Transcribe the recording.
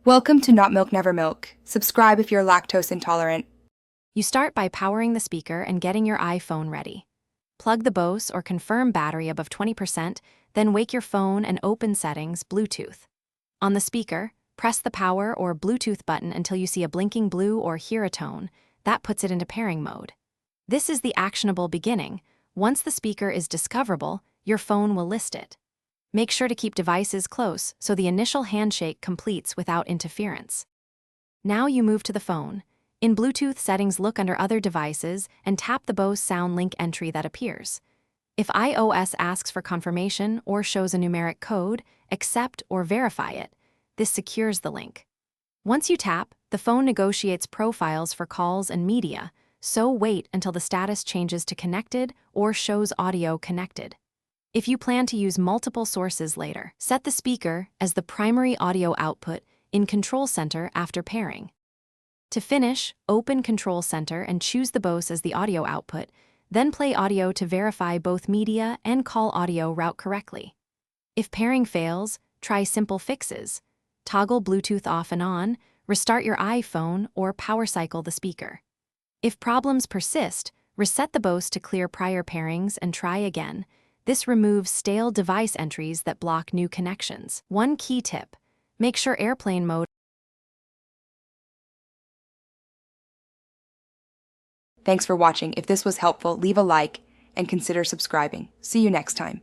Welcome to Not Milk Never Milk. Subscribe if you're lactose intolerant. You start by powering the speaker and getting your iPhone ready. Plug the Bose or confirm battery above 20%, then wake your phone and open Settings, Bluetooth. On the speaker, press the power or Bluetooth button until you see a blinking blue or hear a tone. That puts it into pairing mode. This is the actionable beginning. Once the speaker is discoverable, your phone will list it. Make sure to keep devices close so the initial handshake completes without interference. Now you move to the phone. In Bluetooth settings, look under Other Devices and tap the Bose SoundLink entry that appears. If iOS asks for confirmation or shows a numeric code, accept or verify it. This secures the link. Once you tap, the phone negotiates profiles for calls and media, so wait until the status changes to connected or shows audio connected. If you plan to use multiple sources later, set the speaker as the primary audio output in Control Center after pairing. To finish, open Control Center and choose the Bose as the audio output, then play audio to verify both media and call audio route correctly. If pairing fails, try simple fixes. Toggle Bluetooth off and on, restart your iPhone, or power cycle the speaker. If problems persist, reset the Bose to clear prior pairings and try again. This removes stale device entries that block new connections. One key tip: make sure airplane mode. Thanks for watching. If this was helpful, leave a like and consider subscribing. See you next time.